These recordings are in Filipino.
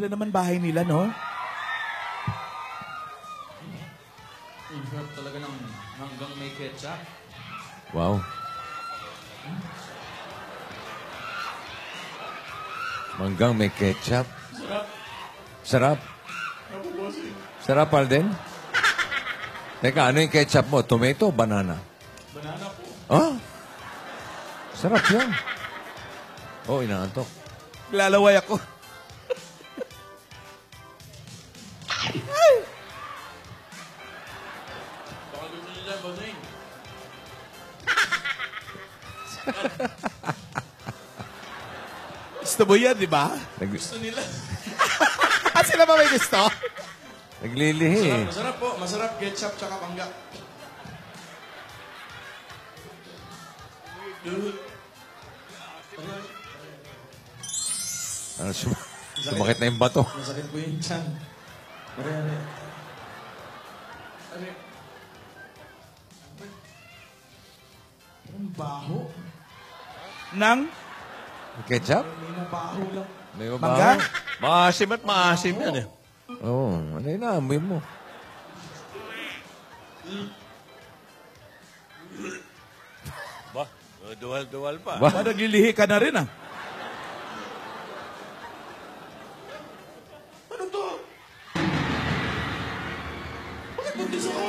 Ganda naman bahay nila, no? Ang sarap talaga ng hanggang may ketchup. Wow. Manggang may ketchup. Sarap. Sarap. Ako, bossing. Sarap, Alden? Teka, ano yung ketchup mo? Tomato o banana? Banana po. Ah? Sarap yan. Oh, inaantok. Lalaway ako. Baka gusto nyo dyan, bossing. Gusto mo yan, di ba? Gusto nila. Ah, sila ba may gusto? Naglilihi eh. Masarap po. Masarap ketchup tsaka pangga. Ano, sumakit na yung bato. Masakit po yung tiyan. Are. Ang baho. Nang? Ketchup? May mabaho lang. May Mangga? Maasim at maasim yan eh. Oo, ano yun na, amoy mo. Ba, duwal-duwal pa. Ba? Ba, naglilihi ka na rin, ah. Ano to? Bakit buntis ako?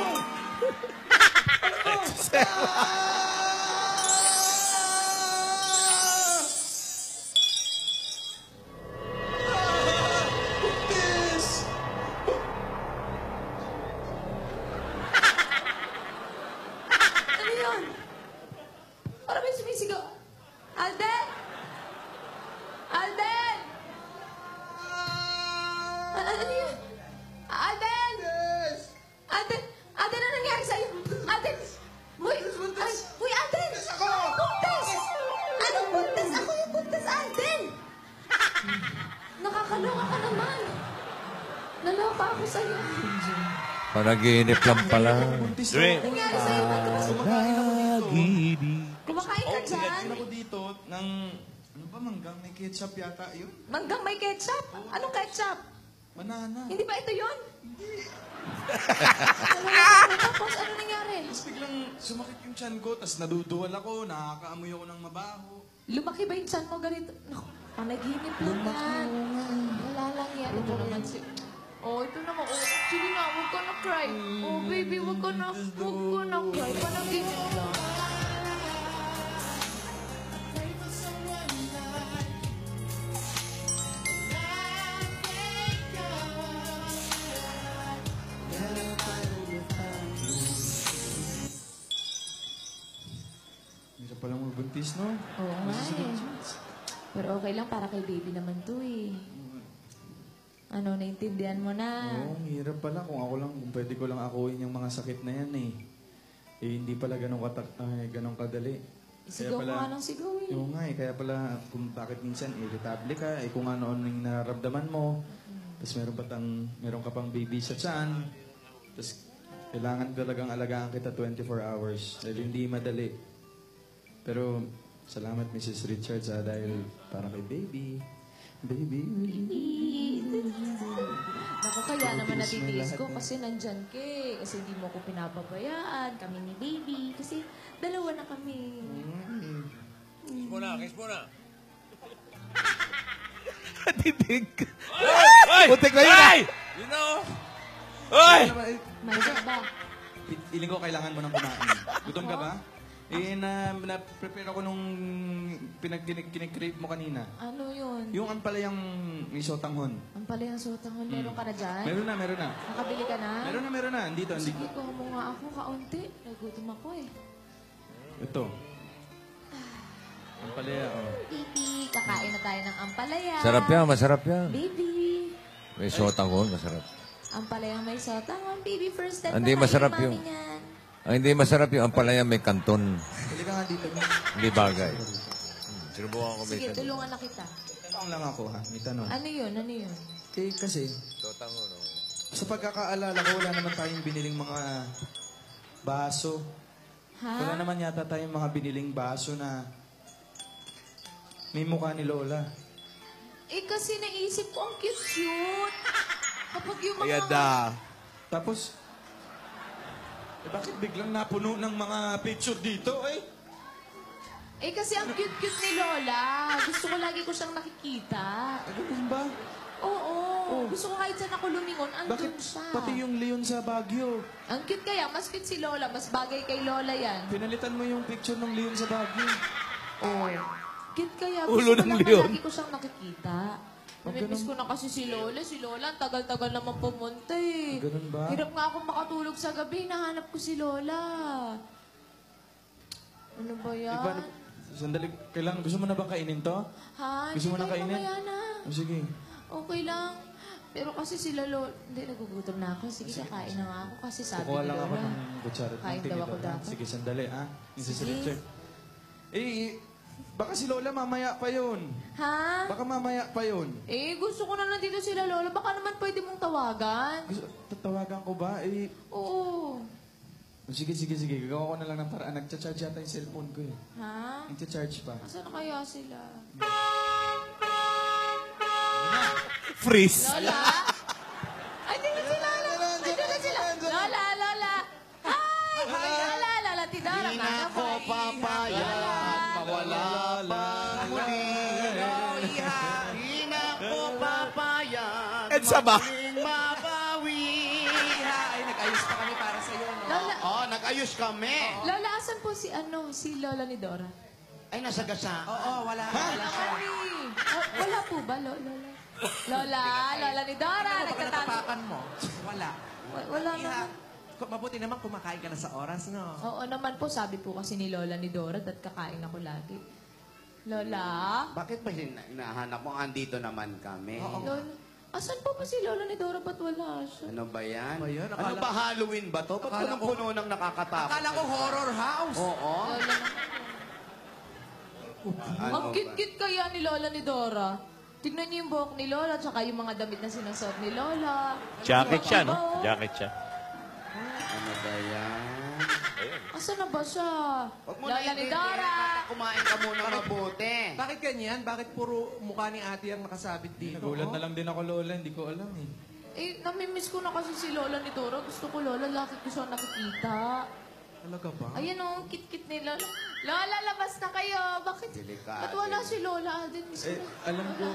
Buntis! Ano yun? Para may sumisigaw. Alden! Alden! Ano yun? Alden! Alden! Alden, ano nangyari sa'yo? Alden! Uy! Uy, Alden! Buntis! Anong buntis? Ako yung buntis, Alden! Nakakaloka ka naman. Naloka ako sa'yo. Panaginip lang pala. Buntis Drink. ako. Nangyari sa'yo? Ba't ka ba Kumakain ako dito. kumakain ka dyan? Kumakain ako dito ng... Ano ba, manggang? May ketchup yata yun? Manggang may ketchup? Anong ketchup? Banana. Hindi ba ito yun? Tapos, ano nangyari? Tapos biglang sumakit yung tiyan ko, tapos naduduwal ako, nakakaamoy ako ng mabaho. Lumaki ba yung chan mo ganito? Naku, panaginip lang yan. Wala lang yan. Ito naman si... Oh, ito naman. Oh, sige na, huwag ka na cry. Oh, baby, huwag ka na cry. Panaginip lang. Hirap palang magbuntis, no? Oo nga eh. Pero okay lang, para kay baby naman to eh. Ano, naintindihan mo na? Oo, ang hirap pala. Kung ako lang, kung pwede ko lang akuin yung mga sakit na yan eh. Eh, hindi pala ganun kadali. Sigaw mo nga ng sigaw eh. Oo nga eh, kaya pala kung bakit minsan irritable ka, eh kung ano-ano yung nararamdaman mo. Tapos meron ka pang baby sa tiyan. Tapos kailangan talagang alagaan kita 24 hours. Dahil hindi madali. Pero salamat Mrs. Richards dahil para kay baby. Baby. Naku, kaya naman natitiis ko kasi nandyan ka eh. Kasi hindi mo ko pinapabayaan. Kami ni baby. Kasi dalawa na kami. Kiss mo na, kiss mo na. Titig. Ay! Putik na yun, ah. Ay! You know? Ay! May ba? Iling ko kailangan mo nang kumain. Gutom ka ba? Eh, na-prepare ako nung kinikrave mo kanina. Ano yun? Yung ampalayang may sotanghon. Ang pala yung sotanghon. Meron ka na dyan? Meron na. Nakabili ka na? Meron na. Andito. Sige, kuha mo nga ako kaunti. Nagutom ako eh. Ito. Ampalaya, oh. Baby, kakain na tayo ng ampalaya. Sarap yan, masarap yan. Baby. May sotang masarap. Ampalayang may sotanghon. Baby, first time Hindi na masarap kain, yung- mami niyan. Ang hindi masarap yung ampalaya may kanton. Halika nga dito. Hindi bagay. Sinubukan ko may Sige, kanton. tulungan na kita. Tanong lang ako, ha? May tanong. Ano yun? Kasi, Sotang no? sa pagkakaalala ko, wala naman tayong biniling mga baso. Wala Ha? naman yata tayong mga biniling baso na may mukha ni Lola. Eh, kasi naisip ko, ang cute-cute. Kapag yung mga... Kaya da. Tapos, bakit biglang napuno ng mga picture dito, eh? Eh, kasi ang cute-cute ni Lola. Gusto ko lagi ko siyang nakikita. Ganun ba? Oo. Gusto ko kahit saan ako lumingon, andun Bakit siya. pati yung Leon sa Baguio? Ang cute kaya, mas cute si Lola. Mas bagay kay Lola yan. Pinalitan mo yung picture ng Leon sa Baguio. Oo. Cute kaya. Ulo Gusto ko ng naman leon. lagi ko siyang nakikita. Namimiss ko na kasi si Lola. Si Lola, ang tagal-tagal naman pumunta eh. Ganun ba? Hirap nga ako makatulog sa gabi. Nahanap ko si Lola. Ano ba yan? Iba, sandali, kailangan, gusto mo na ba kainin to? Ha? Gusto mo Hindi na tayo kainin? mamaya na. O, sige. Okay lang. Pero kasi sila Lola... Hindi, nagugutom na ako. Sige, kakain na nga ako. Kasi sabi Kukuha ni lang ako Lola. ng kutsara. Kain daw ako dapat. Sige, sandali, ha? Yung Sige. sa Richard. Eh, baka si Lola mamaya pa yun. Ha? Baka mamaya pa yun. Eh, gusto ko na nandito sila Lola. Baka naman pwede mong tawagan. Gusto, tatawagan ko ba? Eh, Oo. sige. Gagawa ko na lang ng paraan. Nagcha-charge yata yung cellphone ko eh. Ha? Nagcha-charge pa. Asan na kaya sila? Freeze. Lola? Ay, di na si Lola. Ay, di na sila. Lola, Lola. Hi! Lola, Tidora. Di na ako papayag, mawala pa muli. Di na ako papayag, Edsa ba? muling mabawi. Ay, nag-ayos pa kami para sa'yo, no? Lola, Oh, nag-ayos kami. Lola, asan po si Lola ni Dora? Ay, nasa gasa. Oo, wala siya. Ay, wala po ba, Lola? Lola ni Dora. Ano ba Nagtatago. natapakan mo? Wala. Wala Iha, naman. mabuti naman kumakain ka na sa oras, no? Oo naman po, sabi po kasi ni Lola ni Dora, dat kakain ako lagi. Lola? Bakit ba hinahanap mo? Andito naman kami. Lola? Asan po ba si Lola ni Dora? Ba't wala siya? Ano ba yan? Ba yan? Ano Akala ba Halloween ba to? Ba't Akala ko- punong-puno ng nakakatakot? Akala ko horror house. Oo. Lola na. Ano Ang ba? cute-cute kaya ni Lola ni Dora. Tignan niyo yung buhok ni Lola, tsaka yung mga damit na sinasuot ni Lola. Jacket siya, no? Oo. Jacket siya. Ano ba yan? Asan na ba siya? Huwag mo Lola na ni i- Dora! Kumain ka muna mabuti. Bakit ganyan? Bakit puro mukha ni ate ang nakasabit dito? Nagulat na lang din ako, Lola. Hindi ko alam eh. Eh, namimiss ko na kasi si Lola ni Dora. Gusto ko, Lola, laki ko siya nakikita. Talaga ba? Ayan o, kit-kit ni Lola. Lola, labas na kayo. Bakit? Delikado. Ba't wala si Lola? Alden, miss Eh, ko. alam ko,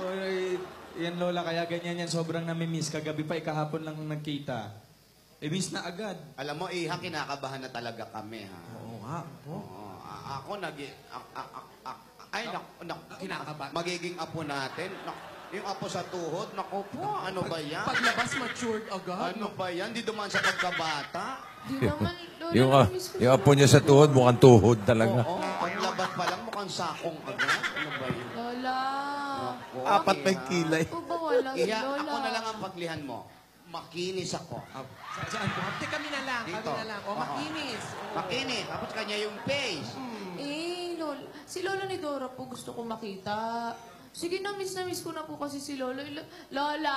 yan Lola, kaya ganyan yan. Sobrang namimiss. Kagabi pa, kahapon lang nagkita. Miss na agad. Alam mo, Iha, kinakabahan na talaga kami, ha? Oo nga. Oh. Oo. Ako, ay, Kinakabahan. magiging apo natin. Yung apo sa tuhod, naku po, ano ba yan? Paglabas matured agad. Ano ba yan? Di duman sa pagkabata? Di naman, Lola, Yung, namimiss ko yung si apo niya sa tuhod, mukhang tuhod talaga. Oo, paglabas pa lang mukhang sakong agad. Ano ba yun? Lola. Naku, Apat pa Iha. yung kilay. Ako ba wala si Iha, Lola? ako na lang ang paglihan mo. Makinis ako. Saan po? Hindi, kami na lang. Dito. Kami na lang. O, Oo. makinis. Oo. Makinis. Tapos kanya yung face. Eh, Lola. Si Lola ni Dora po gusto ko makita. Sige na miss ko na po kasi si Lola. Lola?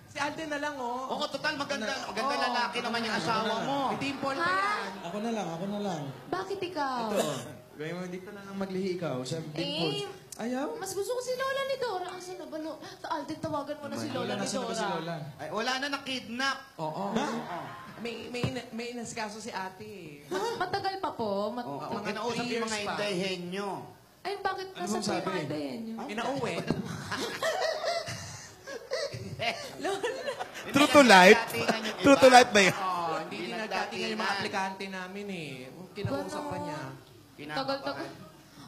Si Alden na lang, oh. Oo, total, maganda Oo. lalaki naman yung asawa mo. Dimple pa Ha? yan. Ako na lang. Bakit ikaw? Gawin mo, dito na lang maglihi ikaw. Sa dimples. Ayaw? Mas gusto ko si Lola ni Dora. Asan na ba, Alden, tawagan mo na si Lola ni Nasaan ba Dora. si Lola? Ay, wala na nakidnap. Oo. May inaskaso si ate. Matagal pa po. Oo, Mga kinausap 3 yung mga years pa. indahin nyo. Ay, bakit Ano nasa bang po yung sabi? mga dayan niyo? Inauwi. True to life? True to life ba yan? Oh, hindi din nagdatingan yung mga aplikante namin eh. Kinausap pa niya. Tagal-tagal.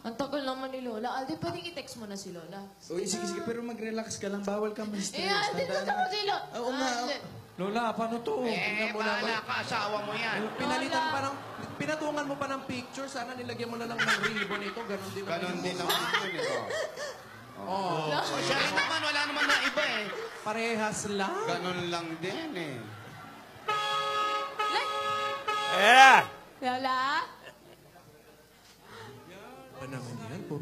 Ang tagal naman ni Lola. Alden, pwedeng i-text mo na si Lola. Uy, sige, pero mag-relax ka lang. Bawal ka ma-stress. Eh, Alden, gusto ko si Lola. Oo nga. Alden. Lola, paano to? Eh, bahala ka, asawa mo yan. Pinalitan pa ng... Pinatungan mo pa ng picture. Sana nilagyan mo na lang ng ribbon ito. Ganon din. Ganon din naman yun ito. Oh, O siya rin naman, wala naman na iba eh. parehas lang. Ganon lang din eh. Eh! Lola? Ano naman yan po?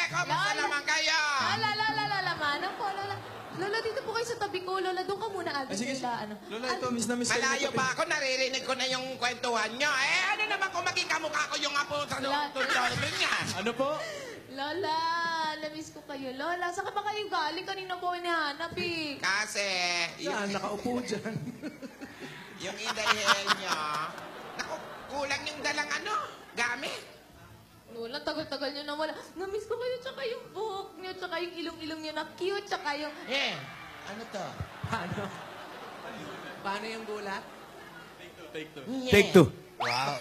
Kamusta naman kayo? Lola, manang po, Lola. Lola, dito po kayo sa tabi ko. Lola, doon ka muna, Alden. Sige, Lola, ano? Lola, ito, miss na miss ka. Malayo pa ako, naririnig ko na yung kwentuhan nyo. Eh, ano naman kung maging kamukha ko yung apo sa Wala. tutulong niya? Ano po? Lola, na-miss ko kayo, Lola. Saan ka ba kayo galing? Kanina ko hinahanap eh. Kasi, Yan, nakaupo dyan. yung indahel nyo, naku, kulang yung dalang gamit. Lola, tagal-tagal nyo na wala. Na-miss ko kayo, tsaka yung buhok nyo, tsaka yung ilong-ilong nyo na cute, tsaka yung... Ano to? Paano? Paano yung gulat? Take two. Wow.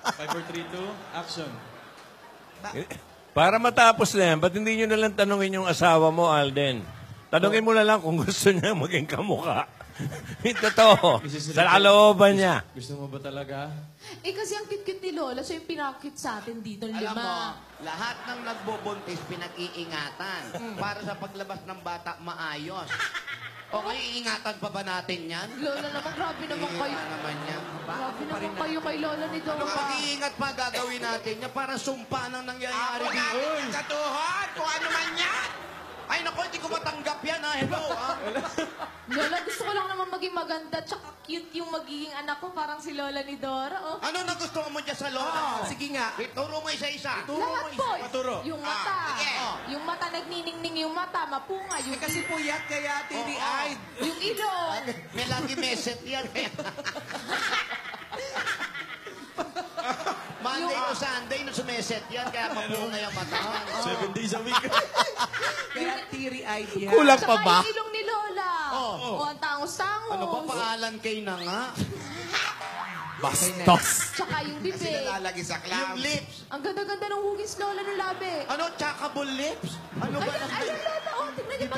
5, 4, 3, 2, action. Para matapos na yan, ba't hindi nyo nalang tanongin yung asawa mo, Alden? Tanongin mo na lang kung gusto niya maging kamukha. Totoo. Sa kalooban niya. Gusto mo ba talaga? Eh, kasi ang cute-cute ni Lola, siya yung pinakit sa atin dito, Alam mo, lima. lahat ng nagbubuntis pinag-iingatan para sa paglabas ng bata maayos. O ngayon, iingatan pa ba natin yan? Lola naman, grabe naman kayo. Iingatan naman yan. Grabe naman kayo kay Lola ni Dora. Pag-iingat pa gagawin natin yan para sumpa nang nangyayari Ako dito. natin sa tuhod, kung ano man yan. Ay naku, hindi ko matanggap yan ha. Hello ha. Lola, gusto ko lang naman maging maganda, tsaka cute yung magiging anak ko, parang si Lola ni Dora, oh. Ano nagustuhan mo dyan sa lola? Sige nga. Ituro mo isa-isa. Lahat po. Paturo. Yung mata. sige. Yung mata, nagniningning yung mata, mapunga. Yung, Kasi puyat kaya tini-eyed. yung ilong. May lagi meset yan. Monday to Sunday, no sumeset yan, kaya mapunga yung mata. 7 days a week. Kaya teary-eyed yan. Kulang pa Tsaka ba? yung ilong ni Lola. O, ang tangos-tangos. Ano pa pangalan kay na nga? Bastos. Tsaka yung Kasi bibig. nalalagi sa Yung clam. lips. Ang ganda-ganda ng hugis Lola ng labi. Ano, chakable lips? Ano ba? Ayun, Lola. Oh, tignan niyo.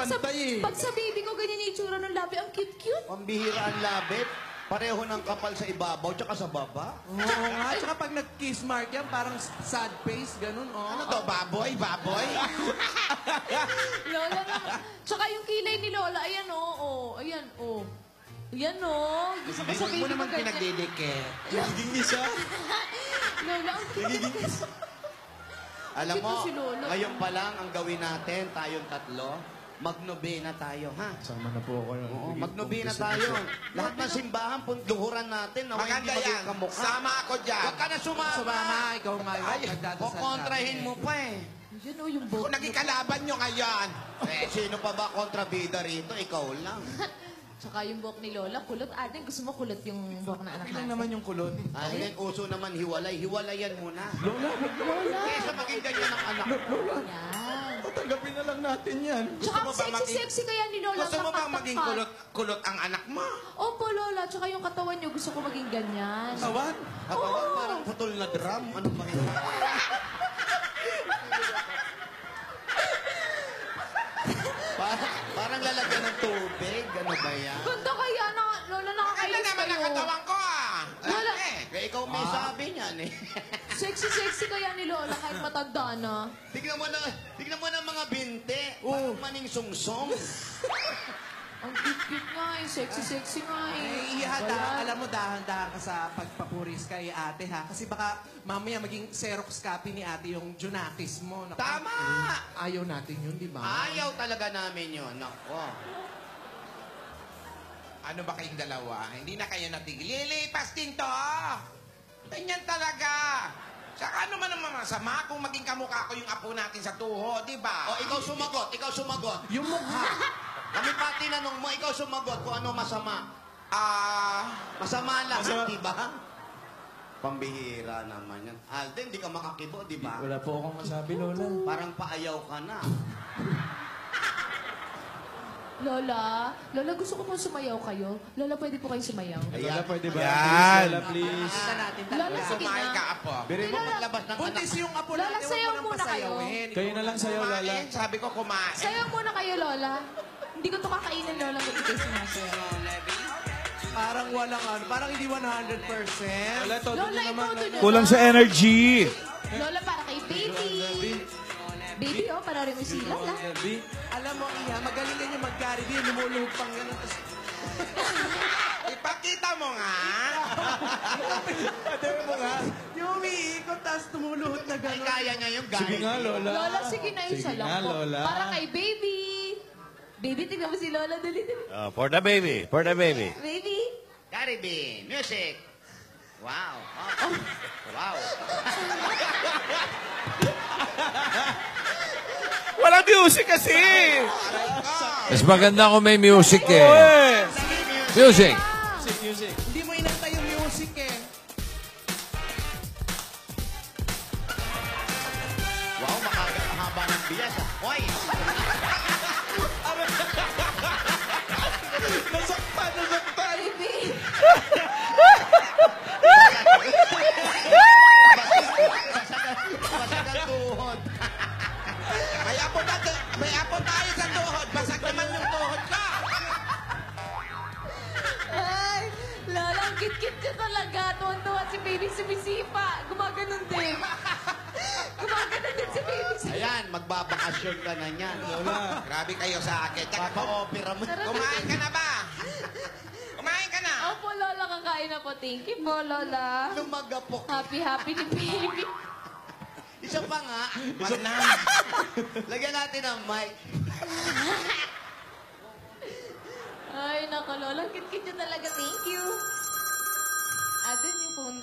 Pag sa baby ko, ganyan yung itsura ng labi. Ang cute-cute. Pambihira ang labit. Pareho ng kapal sa ibabaw tsaka sa baba. Oo nga. Tsaka pag nag-kiss mark yan, parang sad face, ganun, oh. Ano to, baboy? Baboy? Lola naman. Tsaka yung kilay ni Lola. Ayan, oh. Ayan, oh. Ayan, oh. Gusto ko sa Huwag mo baby ko naman ganyan. pinagdidikit. Nagiging isa. Lola, ang cute. Alam mo, Ito si Lolo. ngayon pa lang ang gawin natin, tayong tatlo, magnobena tayo, ha? Sama na po ako. Oo, magnobena tayo. Lahat ng simbahan, luhuran natin na hindi Maganda yan. maging kamukha. Sama ako dyan. Huwag ka na sumama. Sumama, ikaw nga yung Ay, nagdadasal kukontrahin natin. mo pa eh. Ayan, oh, yung Kung buhok. naging kalaban nyo ngayon. Sino pa ba kontrabida rito? Ikaw lang. Tsaka yung buhok ni Lola, kulot. Aden, gusto mo kulot yung buhok na anak Ilan natin? naman yung kulot? Ay, uso naman hiwalay. Hiwalayan muna. Lola. Kesa maging ganyan ang anak. Yan. Tanggapin na lang natin yan. Tsaka mo ang ba maging- sexy-sexy kaya ni Lola. Gusto mo bang nakatangkad. maging kulot ang anak mo? Opo, Lola. Tsaka yung katawan niyo, gusto ko maging ganyan. Tawan? Katawan parang putol na drum. Ano ba yun? Parang lalagyan ng tubig. Ano ba yan? Ganda kaya na, Lola, Ano nakakainis naman ang kayo. katawan ko ah? Wala. Kaya ikaw may sabi niyan eh. Sexy-sexy kaya ni Lola kahit matanda na. Tignan mo na mga binte. Parang maning sungsong. Ang cute-cute nga eh. Sexy-sexy nga eh. Eh, ihada, alam mo, dahan-dahan ka sa pagpapuris kay ate, ha? Kasi baka mamaya maging Xerox copy ni ate yung Junakis mo. Naku, Tama! Ayaw natin yun, di ba? Ayaw talaga namin yun. Nako. Ano ba kayong dalawa? Hindi na kayo natigil. Lilipas din to. Ganyan talaga. Saka ano man ang masama kung maging kamukha ko yung apo natin sa tuho, di ba? O, ikaw sumagot. Ikaw sumagot. Yung mukha. Kami pa tinanong mo, ikaw sumagot kung ano masama. Masama lang, di ba? Pambihira naman yan. Alden, di ka makakibo, di ba? Wala po akong masabi, Lola. Parang paayaw ka na. Lola, gusto ko po sumayaw kayo. Lola, pwede po kayo sumayaw. Lola, pwede ba? Yan. Lola, please. Kita natin Lola, talaga. sige Kumain na. ka, apo. Biri mo maglabas ng anak. Buntis yung apo Lola, natin, sayaw huwag mo muna nang kayo. pasayawin. Kayo na lang sa'yo, Lola. Kumain, sabi ko kumain. Sayaw muna kayo, Lola. Hindi ko to kakainin, Lola. Ba't ikaw sumasayaw? Parang walang ano, parang hindi 100%. Lola, todo Lola, na naman. ikaw to na. Kulang sa energy. Lola, para kay baby. Baby, oh, para rin mo si Lola. Gabi. Alam mo, Iha, magaling yan yung mag-carry din, lumulog pang gano'n. Tas- Ipakita mo nga. Pwede mo nga. Yung umiikot, tapos tumuluhod na Ay, gano'n. kaya niya yung Sige guide. nga, Lola. Lola, sige na, isa Sige lang nga, po. Lola. Para kay baby. Baby, tignan mo si Lola. Dali, dali. For the baby. For the baby. Baby. Caribbean, music. Wow. Oh. Wow. music kasi. Mas maganda kung may music eh. Eh. Music. Hindi mo inantay yung music eh. Wow, makakahaba ng bias. Hoy! Baby. Basag ang tuhod. May apon tayo sa tuhod. Basag naman yung tuhod ka. Ay, Lola, ang kit-kit niya talaga. Tuwan-tuwa si baby sumisipa. Gumaganon din. Gumaganon din si baby. Ayan, magbabakasyon ka na niyan. Lola. Grabe kayo sa akin. Tsaka Papa-opera mo. kumain ka na ba? Kumain ka na? Opo, Lola, kakain na po. Thank you po, Lola. Lumagapok. Happy ni baby. Isa pa nga. Wag na. Lagyan natin ng mic. Ay, nako, Lola. Ang kit-kit niya talaga. Thank you. Alden, yung phone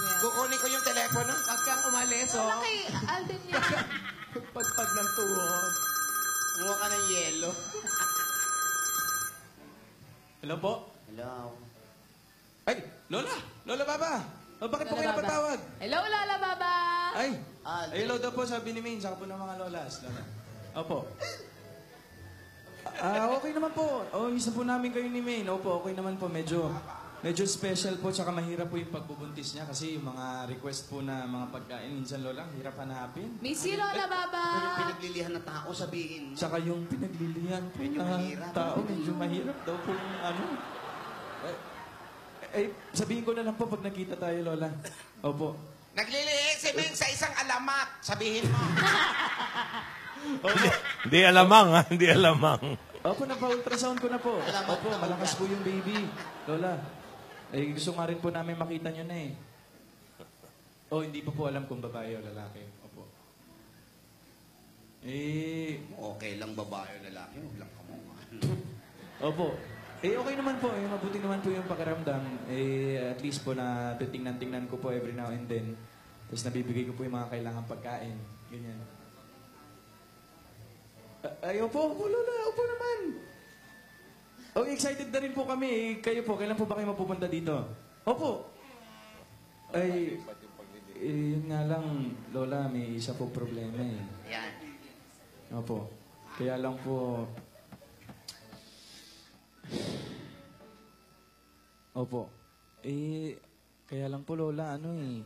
niya. Kukunin ko yung telepono. Huwag kang umalis, Lola, oh. kay Alden niya. Pagpag ng tuhod. Kumuha ka ng yelo. Hello po? Hello. Ay, Lola! Lola Baba! Oh, bakit po Lola kayo Baba. napatawag? Hello, Lola Baba. Ay! Alden. Ay, hello daw po sabi ni Maine, saka po ng mga lolas. Lola. Opo. Okay naman po. Isa po namin kayo ni Maine. Opo, okay naman po. Medyo special po, tsaka mahirap po yung pagbubuntis niya kasi yung mga request po na mga pagkain, minsan Lola, hirap hanapin. Miss you, Lola Baba. Yung pinaglilihan ng tao, sabihin mo. Tsaka yung pinaglilihan po Medyo na mahirap. tao, medyo mahirap daw po yung ano. Sabihin ko na lang po pag nakita tayo, Lola. Opo. Naglilihi si Ming sa isang alamat. Sabihin mo. Hindi alamang, ha? Hindi alamang. Opo, napa-ultrasound ko na po. Alamat Opo, na malakas po yung baby. Lola, gusto nga rin po namin makita nyo na eh. Hindi pa po alam kung babae o lalaki. Opo. Okay lang babae o lalaki, huwag lang kamukha. Opo. Okay naman po. Mabuti naman po yung pakiramdam. At least po na titingnan-tingnan ko po every now and then. Tapos nabibigay ko po yung mga kailangang pagkain. Ganyan. Opo, Lola. Opo naman. Excited na rin po kami. Kayo po, kailan po ba kayo mapupunta dito? Opo. Yun nga lang, Lola, may isa po problema eh. Yan. Opo. Kaya lang po... Opo. Kaya lang po, Lola, ano eh.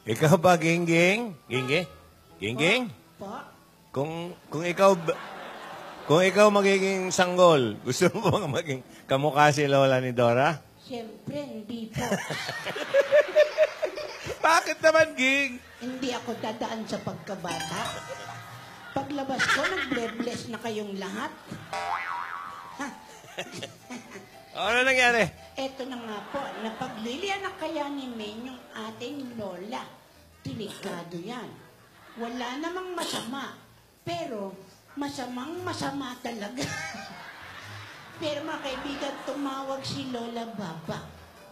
Ikaw ba, Gingging? Gingging? Kung ikaw magiging sanggol, gusto mo bang maging kamukha si Lola ni Dora? Siyempre, hindi po. Bakit naman, Ging? Hindi ako dadaan sa pagkabata. Paglabas ko, nag-bless na kayong lahat. Ano nangyari? Eto na nga po, napaglilian na kaya ni Maine yung ating Lola. Delikado yan. Wala namang masama. Pero, masama talaga. Pero mga kaibigan, tumawag si Lola Baba.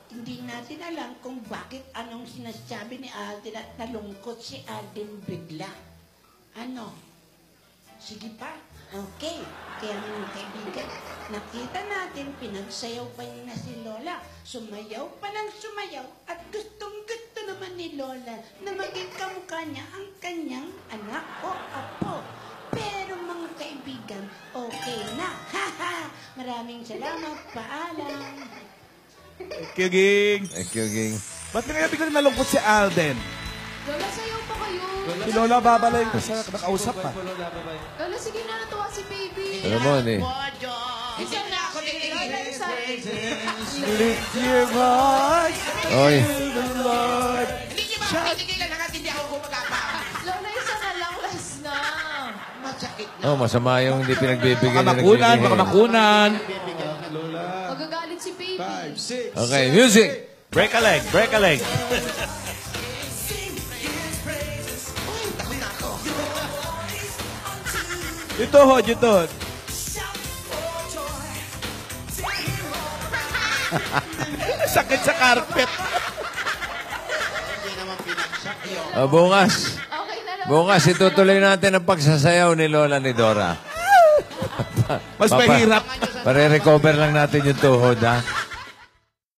Hindi natin alam kung bakit anong sinasabi ni Alden at nalungkot si Alden bigla. Ano? Sige pa. Okay. Kaya mga kaibigan, nakita natin, pinagsayaw pa niya na si Lola. Sumayaw pa ng sumayaw at gustong-gusto naman ni Lola na maging kamukha niya ang kanyang anak o apo. Pero mga kaibigan, okay na. Maraming salamat. Paalam. Thank you, Ging. Thank you, Ging. Ba't biglang nalungkot si Alden? Lola, sayaw pa kayo. Si Lola babalay ko sa nakausap pa. Lola, sige na, natuwa si baby. Alam mo, eh. Isa na ako Lola, isa. Lift your voice Oy. to the Lord. Hindi niyo ba titigilan hanggat hindi ako gumagapa? Lola, isa na lang, last na. Masakit na. Masama yung hindi pinagbibigyan Baka ni makunan, nagbibigay. baka makunan. Magagalit si baby. 5, 6, Okay, music. Break a leg, break a leg. Yung tuhod, yung tuhod. Sakit sa carpet. Hindi naman naman pinagsak yun. Bukas. Okay na naman. Bukas, itutuloy natin ang pagsasayaw ni Lola ni Dora. Mas mahirap. Pare-recover lang natin yung tuhod, ha?